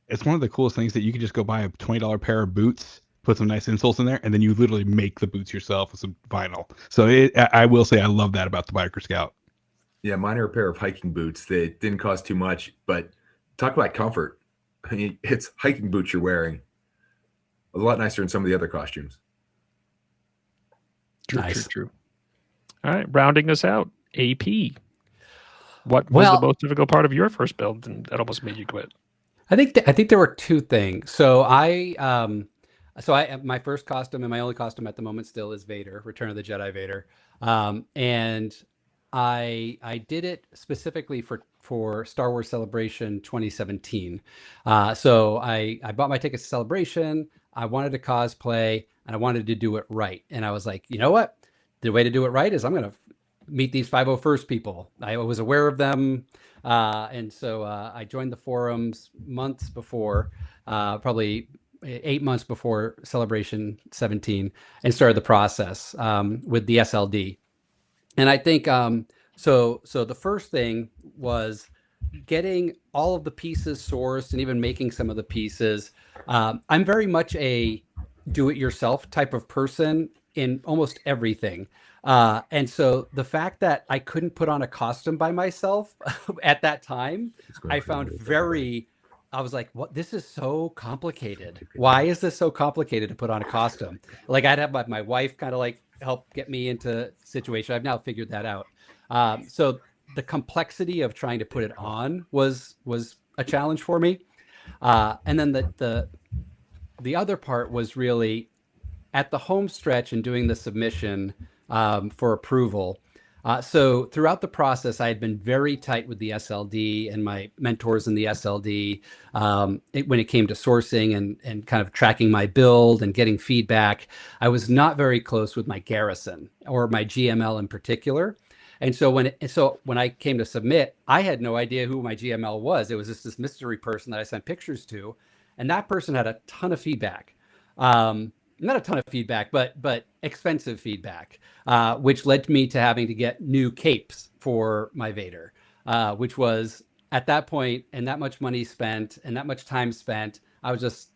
it's one of the coolest things that you can just go buy a $20 pair of boots, put some nice insoles in there, and then you literally make the boots yourself with some vinyl. So I will say I love that about the Biker Scout. Yeah, mine are a pair of hiking boots that didn't cost too much, but talk about comfort. I mean, it's hiking boots you're wearing. A lot nicer than some of the other costumes. True. All right, rounding us out, AP. What was the most difficult part of your first build and that almost made you quit? I think there were two things. So my first costume and my only costume at the moment still is Vader, Return of the Jedi Vader, and I did it specifically for Star Wars Celebration 2017. So I bought my tickets to Celebration. I wanted to cosplay and I wanted to do it right. And I was like, you know what? The way to do it right is I'm going to meet these 501st people. I was aware of them. And so I joined the forums months before, probably 8 months before Celebration 17, and started the process with the SLD. And I think, so the first thing was getting all of the pieces sourced and even making some of the pieces. I'm very much a do-it-yourself type of person in almost everything. And so the fact that I couldn't put on a costume by myself at that time, I found I was like, what? This is so complicated. Why is this so complicated to put on a costume? Like I'd have my wife kind of like help get me into situation. I've now figured that out. So the complexity of trying to put it on was a challenge for me. And then the other part was really at the home stretch and doing the submission for approval. So throughout the process, I had been very tight with the SLD and my mentors in the SLD when it came to sourcing and kind of tracking my build and getting feedback. I was not very close with my Garrison or my GML in particular. And so when I came to submit, I had no idea who my GML was. It was just this mystery person that I sent pictures to. And that person had a ton of feedback. Not a ton of feedback, but expensive feedback, which led me to having to get new capes for my Vader, which was at that point, and that much money spent and that much time spent, I was just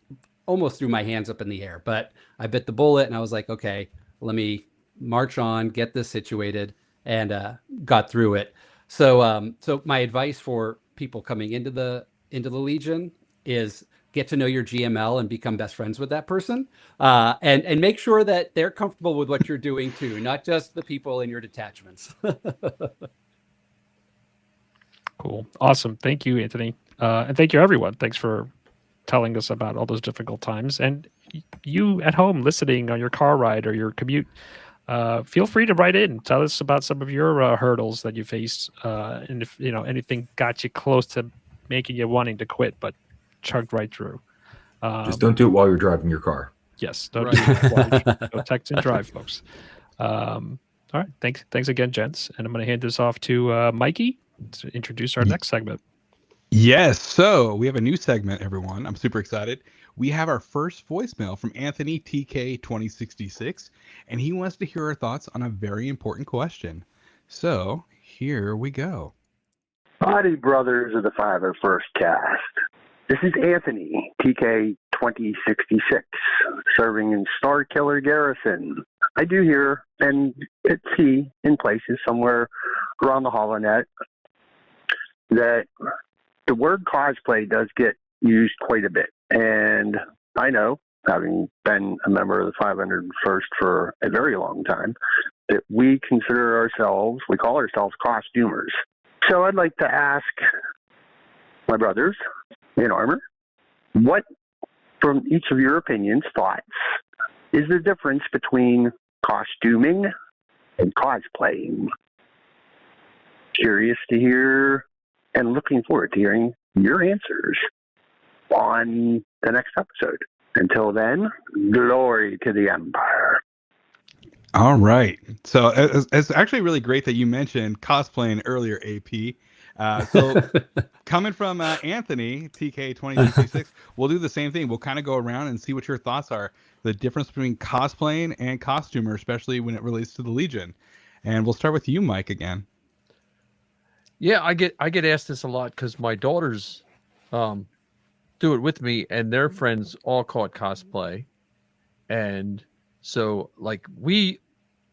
almost threw my hands up in the air, but I bit the bullet and I was like, okay, let me march on, get this situated, and got through it. So so my advice for people coming into the Legion is get to know your GML and become best friends with that person, and make sure that they're comfortable with what you're doing too, not just the people in your detachments. Cool. Awesome. Thank you, Anthony. And thank you, everyone. Thanks for telling us about all those difficult times. And you at home listening on your car ride or your commute, feel free to write in. Tell us about some of your hurdles that you faced. And if anything got you close to making you wanting to quit, but chugged right through. Just don't do it while you're driving your car. Yes. Don't do that. Go text and drive, folks. All right. Thanks again, gents. And I'm going to hand this off to Mikey to introduce our next segment. Yes. So we have a new segment, everyone. I'm super excited. We have our first voicemail from Anthony TK2066, and he wants to hear our thoughts on a very important question. So here we go. Howdy, brothers of the 501st cast. This is Anthony, TK2066, serving in Starkiller Garrison. I do hear and see in places somewhere around the HoloNet that the word cosplay does get used quite a bit. And I know, having been a member of the 501st for a very long time, that we call ourselves costumers. So I'd like to ask my brothers in armor, what, from each of your opinions, thoughts, is the difference between costuming and cosplaying? Curious to hear and looking forward to hearing your answers on the next episode. Until then, glory to the Empire. All right. So it's actually really great that you mentioned cosplaying earlier, AP. So coming from Anthony, TK2066, we'll do the same thing. We'll kind of go around and see what your thoughts are. The difference between cosplaying and costumer, especially when it relates to the Legion. And we'll start with you, Mike, again. Yeah, I get asked this a lot because my daughters do it with me, and their friends all call it cosplay. And so, like,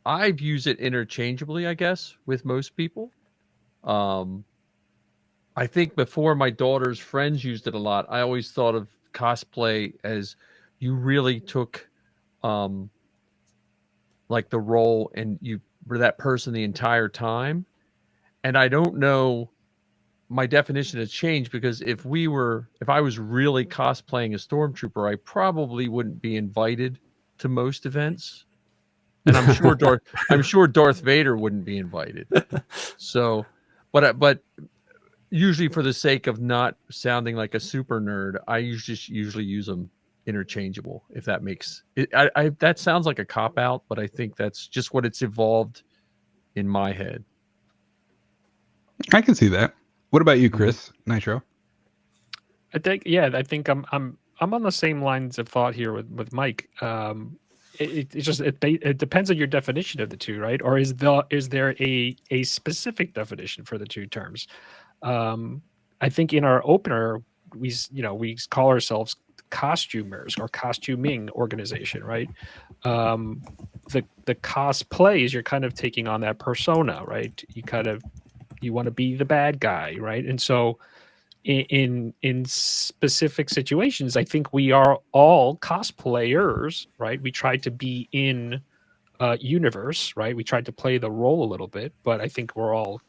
I've used it interchangeably, I guess, with most people. I think before my daughter's friends used it a lot, I always thought of cosplay as you really took like the role and you were that person the entire time. And I don't know, my definition has changed because if I was really cosplaying a stormtrooper, I probably wouldn't be invited to most events. And I'm sure Darth Vader wouldn't be invited. So, but usually for the sake of not sounding like a super nerd, I usually use them interchangeable, if that makes it. That sounds like a cop out, but I think that's just what it's evolved in my head. I can see that. What about you, Chris? Nitro? I think I'm on the same lines of thought here with Mike. It depends on your definition of the two, right? Or is there a specific definition for the two terms? I think in our opener we call ourselves costumers or costuming organization, right? The cosplay is you're kind of taking on that persona, right? You want to be the bad guy, right? And so in specific situations, I think we are all cosplayers, right? We tried to be in universe, right? We tried to play the role a little bit, but I think we're all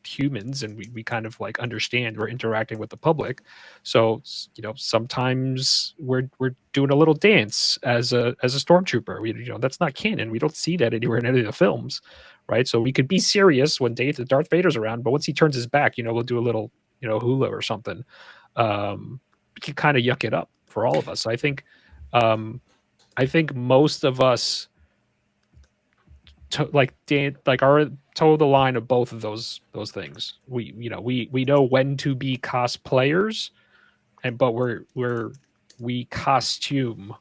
humans and we kind of like understand we're interacting with the public. So, sometimes we're doing a little dance as a stormtrooper. That's not canon. We don't see that anywhere in any of the films, right? So we could be serious when Darth Vader's around, but once he turns his back, we'll do a little, hula or something. We can kind of yuck it up for all of us. I think most of us are toe the line of both of those things. We know when to be cosplayers, but we costume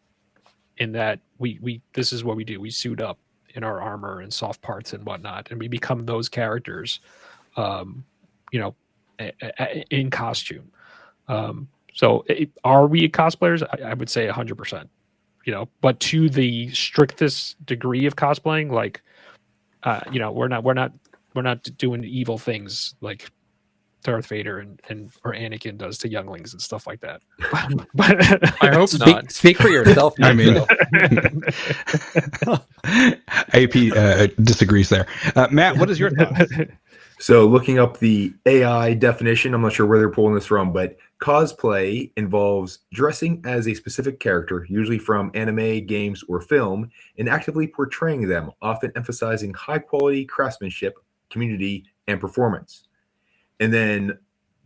in that we this is what we do. We suit up in our armor and soft parts and whatnot, and we become those characters, in costume. So are we cosplayers? I would say 100%. You know, but to the strictest degree of cosplaying, like, you know, we're not doing evil things like Darth Vader and or Anakin does to younglings and stuff like that. But I hope not. Speak for yourself. I mean, Nitro. AP disagrees there. Matt, what is your thoughts? So looking up the AI definition, I'm not sure where they're pulling this from, but cosplay involves dressing as a specific character, usually from anime, games, or film, and actively portraying them, often emphasizing high quality craftsmanship, community, and performance. And then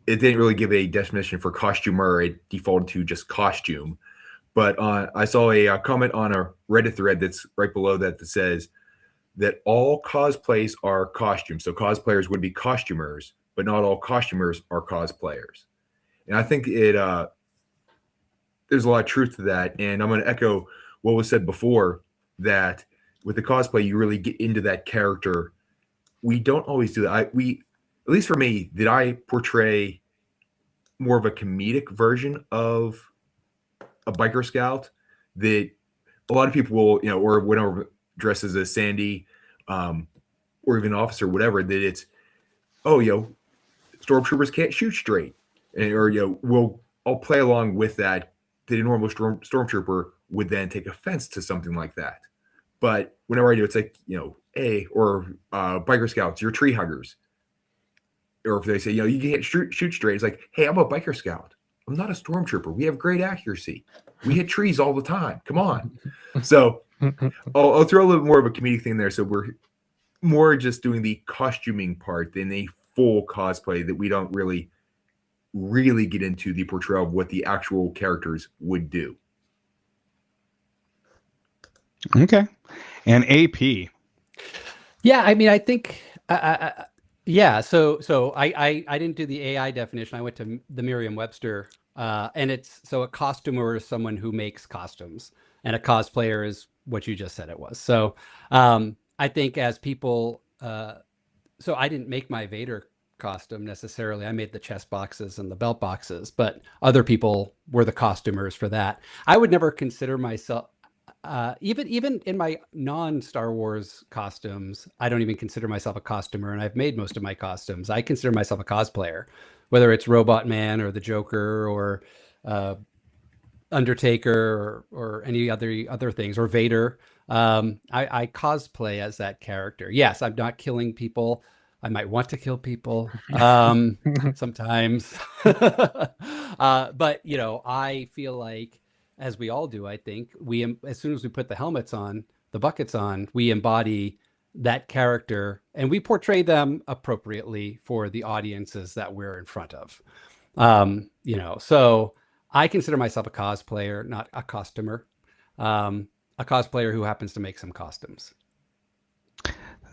it didn't really give a definition for costumer. It defaulted to just costume. But I saw a comment on a Reddit thread that's right below that says that all cosplays are costumes. So cosplayers would be costumers, but not all costumers are cosplayers. And I think there's a lot of truth to that. And I'm going to echo what was said before, that with the cosplay, you really get into that character. We don't always do that. At least for me, did I portray more of a comedic version of a biker scout that a lot of people will, you know, or whenever dressed as a Sandy, or even officer, whatever, that it's, oh, stormtroopers can't shoot straight. Or, I'll play along with that. That a normal stormtrooper would then take offense to something like that. But whenever I do, it's like, biker scouts, you're tree huggers. Or if they say, you can't shoot straight, it's like, hey, I'm a biker scout. I'm not a stormtrooper. We have great accuracy. We hit trees all the time. Come on. So I'll throw a little more of a comedic thing there. So we're more just doing the costuming part than a full cosplay, that we don't really get into the portrayal of what the actual characters would do. Okay. And AP. Yeah, I mean, I think, yeah. So I didn't do the AI definition. I went to the Merriam-Webster, and it's a costumer is someone who makes costumes, and a cosplayer is what you just said it was. So I think as people, so I didn't make my Vader costume necessarily. I made the chest boxes and the belt boxes, but other people were the costumers for that. I would never consider myself. Even in my non-Star Wars costumes, I don't even consider myself a costumer, and I've made most of my costumes. I consider myself a cosplayer, whether it's Robot Man or the Joker or Undertaker or any other things, or Vader. I cosplay as that character. Yes, I'm not killing people. I might want to kill people sometimes, but I feel like, as we all do, I think as soon as we put the helmets on, the buckets on, we embody that character and we portray them appropriately for the audiences that we're in front of. So I consider myself a cosplayer, not a costumer, a cosplayer who happens to make some costumes.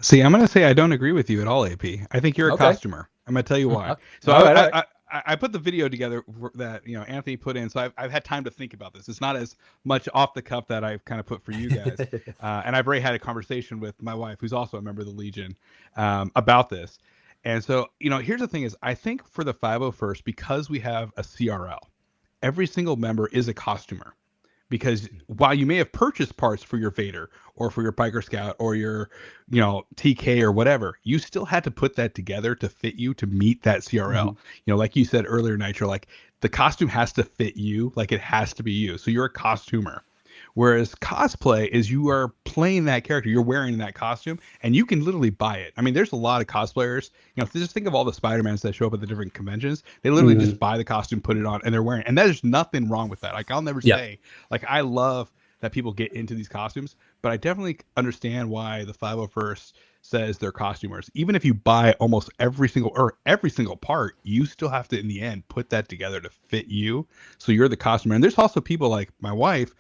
See, I'm going to say I don't agree with you at all, AP. I think you're a costumer. I'm going to tell you why. So all right. I put the video together that Anthony put in, so I've had time to think about this. It's not as much off the cuff that I've kind of put for you guys, and I've already had a conversation with my wife, who's also a member of the Legion, about this. And so here's the thing: is I think for the 501st, because we have a CRL, every single member is a costumer. Because while you may have purchased parts for your Vader or for your Biker Scout or your, TK or whatever, you still had to put that together to fit you to meet that CRL. Mm-hmm. Like you said earlier, Nitro, like the costume has to fit you, like it has to be you. So you're a costumer. Whereas cosplay is you are playing that character, you're wearing that costume, and you can literally buy it. I mean, there's a lot of cosplayers. Just think of all the Spider-Mans that show up at the different conventions. They literally just buy the costume, put it on, and they're wearing it. And there's nothing wrong with that. Like, I'll never say, like, I love that people get into these costumes, but I definitely understand why the 501st says they're costumers. Even if you buy almost every single part, you still have to, in the end, put that together to fit you. So you're the costumer. And there's also people like my wife,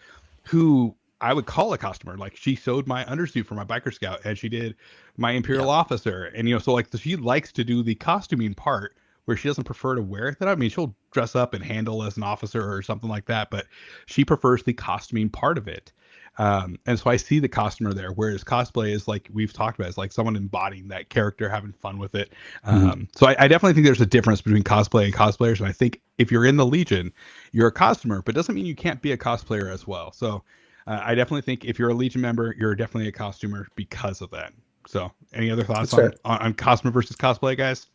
who I would call a costumer. Like, she sewed my undersuit for my Biker Scout, and she did my Imperial officer. And, so like, she likes to do the costuming part where she doesn't prefer to wear it. I mean, she'll dress up and handle as an officer or something like that, but she prefers the costuming part of it. And so I see the costumer there, whereas cosplay is like we've talked about, it's like someone embodying that character, having fun with it. So I definitely think there's a difference between cosplay and cosplayers. And I think if you're in the Legion, you're a costumer, but doesn't mean you can't be a cosplayer as well. So I definitely think if you're a Legion member, you're definitely a costumer because of that. So any other thoughts on costumer versus cosplay, guys?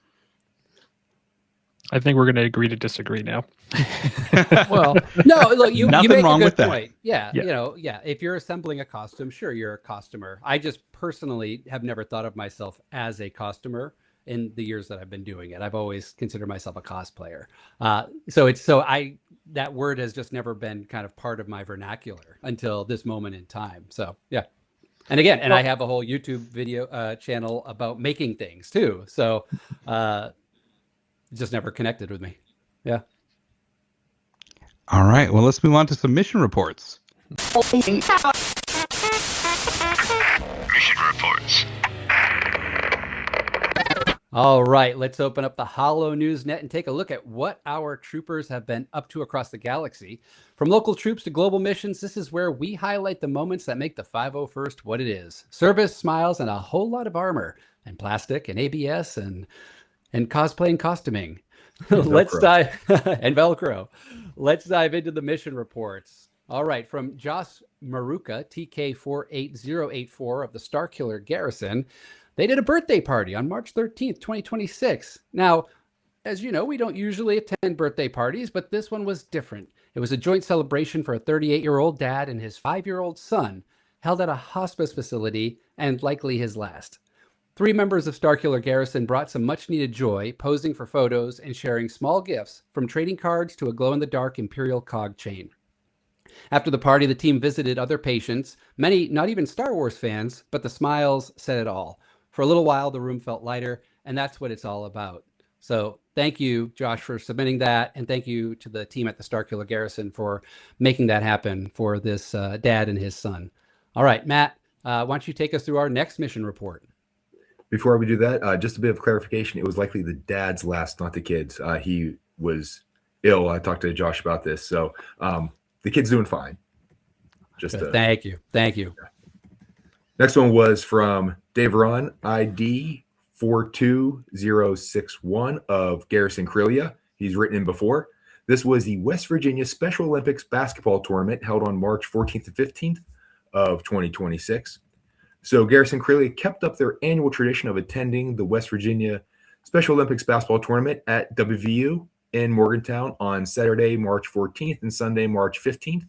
I think we're going to agree to disagree now. Well, No, look, you Nothing make wrong a with good that. point. Yeah, Yeah. If you're assembling a costume, sure, you're a costumer. I just personally have never thought of myself as a costumer in the years that I've been doing it. I've always considered myself a cosplayer. That word has just never been kind of part of my vernacular until this moment in time. So yeah. And again, I have a whole YouTube video channel about making things too. So it just never connected with me. Yeah. All right. Well, let's move on to some mission reports. Mission reports. All right, let's open up the Hollow News Net and take a look at what our troopers have been up to across the galaxy. From local troops to global missions, this is where we highlight the moments that make the 501st what it is. Service, smiles, and a whole lot of armor, and plastic, and ABS, and cosplay and costuming. Let's dive and Velcro. Let's dive into the mission reports. All right, from Josh Maruka, TK48084 of the Starkiller Garrison. They did a birthday party on March 13th, 2026. Now, as you know, we don't usually attend birthday parties, but this one was different. It was a joint celebration for a 38-year-old dad and his 5-year-old son, held at a hospice facility and likely his last. 3 members of Starkiller Garrison brought some much-needed joy, posing for photos and sharing small gifts, from trading cards to a glow-in-the-dark Imperial cog chain. After the party, the team visited other patients, many not even Star Wars fans, but the smiles said it all. For a little while, the room felt lighter, and that's what it's all about. So thank you, Josh, for submitting that, and thank you to the team at the Starkiller Garrison for making that happen for this dad and his son. All right, Matt, why don't you take us through our next mission report? Before we do that, just a bit of clarification. It was likely the dad's last, not the kids. He was ill. I talked to Josh about this. So the kid's doing fine. Thank you. Thank you. Next one was from Dave Ron, ID 42061 of Garrison, Carida. He's written in before. This was the West Virginia Special Olympics basketball tournament held on March 14th to 15th of 2026. So Garrison, Carida kept up their annual tradition of attending the West Virginia Special Olympics basketball tournament at WVU in Morgantown on Saturday, March 14th and Sunday, March 15th.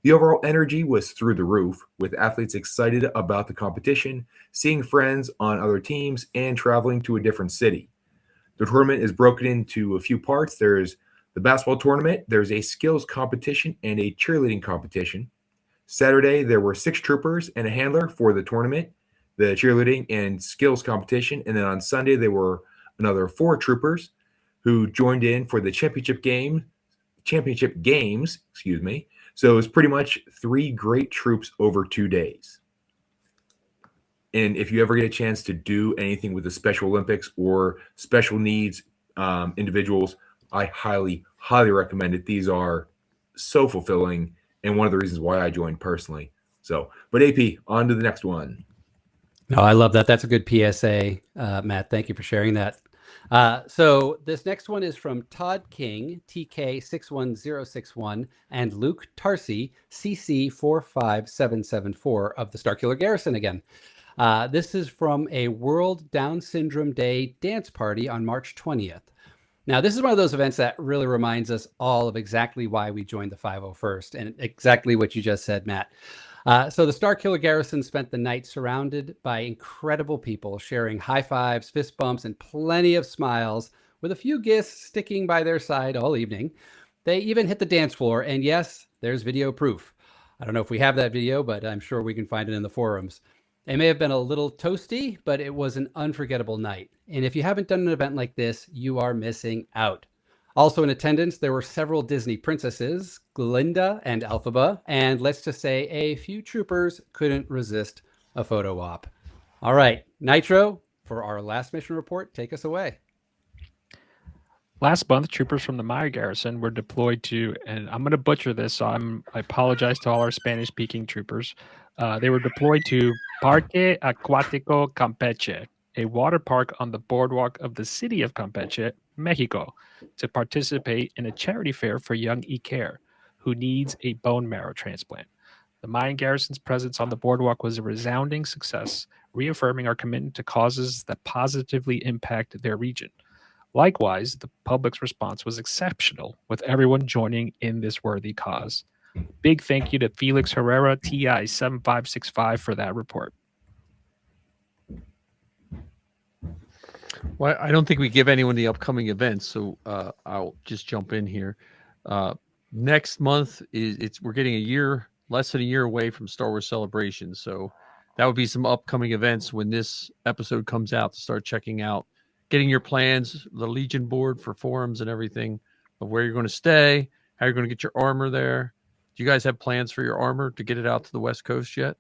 The overall energy was through the roof, with athletes excited about the competition, seeing friends on other teams, and traveling to a different city. The tournament is broken into a few parts. There's the basketball tournament, there's a skills competition, and a cheerleading competition. Saturday, there were 6 troopers and a handler for the tournament, the cheerleading and skills competition. And then on Sunday, there were another 4 troopers who joined in for the championship games. So it was pretty much 3 great troops over 2 days. And if you ever get a chance to do anything with the Special Olympics or special needs individuals, I highly, highly recommend it. These are so fulfilling and one of the reasons why I joined personally. So, but AP, on to the next one. No, I love that. That's a good PSA, Matt. Thank you for sharing that. So this next one is from Todd King, TK61061, and Luke Tarsi, CC45774 of the Starkiller Garrison again. This is from a World Down Syndrome Day dance party on March 20th. Now, this is one of those events that really reminds us all of exactly why we joined the 501st and exactly what you just said, Matt. So the Starkiller Garrison spent the night surrounded by incredible people sharing high fives, fist bumps, and plenty of smiles, with a few gifts sticking by their side all evening. They even hit the dance floor, and yes, there's video proof. I don't know if we have that video, but I'm sure we can find it in the forums. It may have been a little toasty, but it was an unforgettable night. And if you haven't done an event like this, you are missing out. Also in attendance, there were several Disney princesses, Glinda and Elphaba, and let's just say a few troopers couldn't resist a photo op. All right, Nitro, for our last mission report, take us away. Last month, troopers from the Maya Garrison were deployed to, and I'm going to butcher this, so I apologize to all our Spanish-speaking troopers. They were deployed to Parque Acuático Campeche, a water park on the boardwalk of the city of Campeche, Mexico, to participate in a charity fair for young Iker, who needs a bone marrow transplant. The Mayan Garrison's presence on the boardwalk was a resounding success, reaffirming our commitment to causes that positively impact their region. Likewise, the public's response was exceptional, with everyone joining in this worthy cause. Big thank you to Felix Herrera, TI 7565, for that report. Well, I don't think we give anyone the upcoming events, so I'll just jump in here. Next month we're getting less than a year away from Star Wars Celebration, so that would be some upcoming events when this episode comes out to start checking out, getting your plans, the Legion board for forums and everything of where you're going to stay, how you're going to get your armor there. Do you guys have plans for your armor to get it out to the West Coast yet?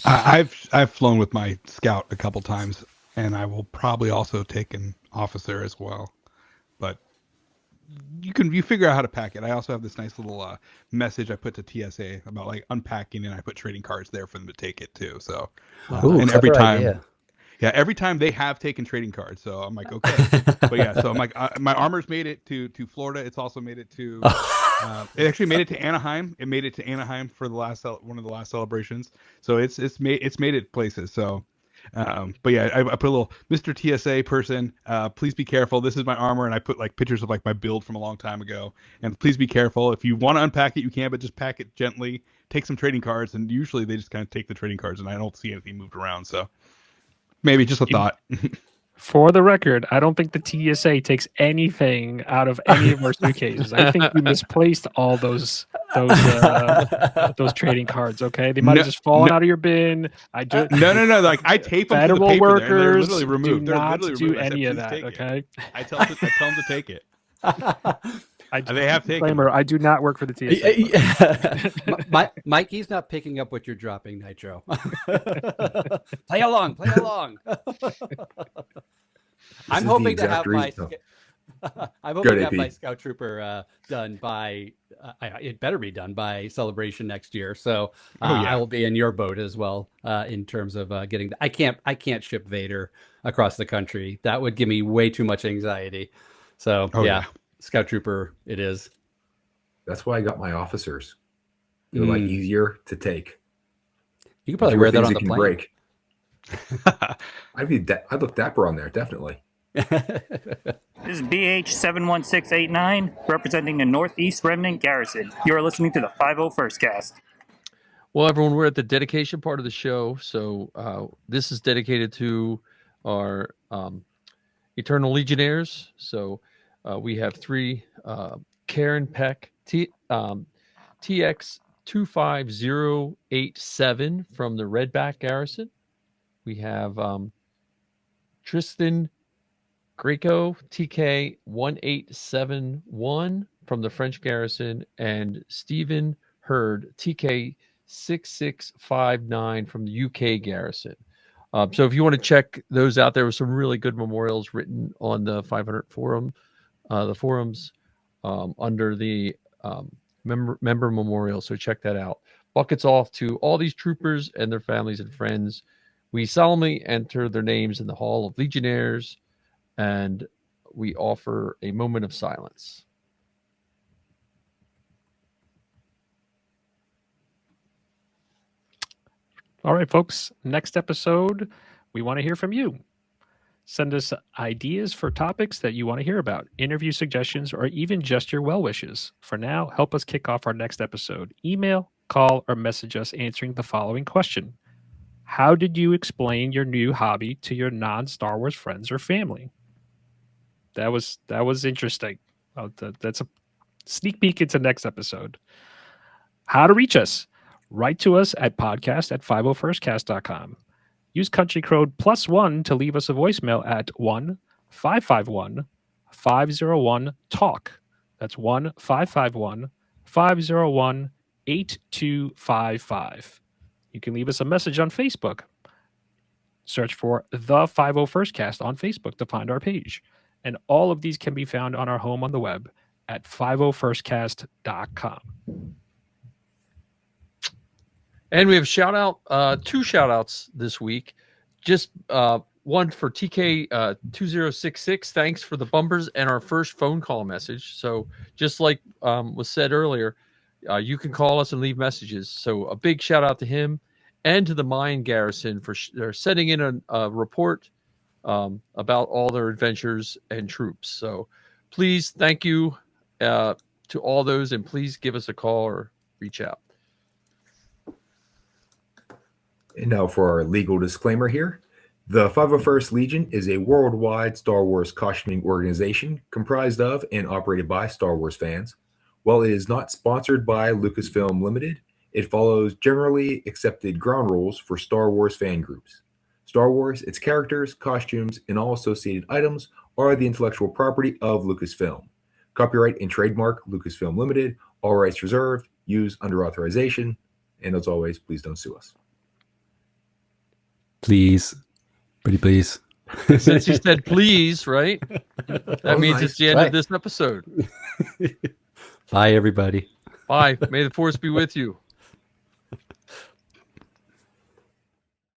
I've flown with my scout a couple times, and I will probably also take an officer as well. But you figure out how to pack it. I also have this nice little message I put to TSA about like unpacking, and I put trading cards there for them to take it too. So and every time. Idea. Yeah, every time they have taken trading cards, so I'm like, okay. But yeah, so I'm like, my armor's made it to Florida. It's also made it to, it actually made it to Anaheim. It made it to Anaheim for the one of the last celebrations. So it's made it places. So, but yeah, I put a little Mr. TSA person. Please be careful. This is my armor, and I put like pictures of like my build from a long time ago. And please be careful. If you want to unpack it, you can, but just pack it gently. Take some trading cards, and usually they just kind of take the trading cards, and I don't see anything moved around. So. Maybe just a thought. For the record, I don't think the TSA takes anything out of any of our suitcases. I think we misplaced all those trading cards. Okay, they might have just fallen out of your bin. No. Like I tape them to the paper workers there, and they're literally removed. Do not literally do removed. any of that. Okay. I tell them to take it. They have taken. Disclaimer: I do not work for the TSA. Mikey's not picking up what you're dropping, Nitro. Play along. I'm hoping to have my Scout Trooper done by. It better be done by Celebration next year. So I will be in your boat as well in terms of getting. I can't ship Vader across the country. That would give me way too much anxiety. So yeah. Scout Trooper, it is. That's why I got my officers. They're like easier to take. You can probably wear that on the plane. Break. I look dapper on there, definitely. This is BH71689 representing the Northeast Remnant Garrison. You are listening to the 501st cast. Well, everyone, we're at the dedication part of the show, so this is dedicated to our Eternal Legionnaires. So. We have 3 Karen Peck TX25087 from the Redback Garrison. We have Tristan Greco TK1871 from the French Garrison, and Stephen Hurd TK6659 from the UK Garrison. So if you want to check those out, there were some really good memorials written on the 500 forum. The forums under the member memorial. So check that out. Buckets off to all these troopers and their families and friends. We solemnly enter their names in the Hall of Legionnaires, and we offer a moment of silence. All right, folks. Next episode, we want to hear from you. Send us ideas for topics that you want to hear about, interview suggestions, or even just your well wishes. For now, help us kick off our next episode. Email, call, or message us answering the following question. How did you explain your new hobby to your non-Star Wars friends or family? That was interesting. That's a sneak peek into next episode. How to reach us. Write to us at podcast@501stcast.com. Use country code +1 to leave us a voicemail at 1-551-501-TALK. That's 1-551-501-8255. You can leave us a message on Facebook. Search for the 501st Cast on Facebook to find our page. And all of these can be found on our home on the web at 501stcast.com. And we have two shout outs this week. Just one for TK 2066. Thanks for the bumpers and our first phone call message. So just like was said earlier, you can call us and leave messages. So a big shout out to him and to the Mine Garrison for sending in a report about all their adventures and troops. So please, thank you to all those, and please give us a call or reach out. And now for our legal disclaimer here. The 501st Legion is a worldwide Star Wars costuming organization comprised of and operated by Star Wars fans. While it is not sponsored by Lucasfilm Limited, it follows generally accepted ground rules for Star Wars fan groups. Star Wars, its characters, costumes, and all associated items are the intellectual property of Lucasfilm. Copyright and trademark Lucasfilm Limited, all rights reserved, used under authorization, and as always, please don't sue us. Please. Pretty please. Since he said please, right? That means nice. It's the end of this episode. Bye, everybody. Bye. May the force be with you.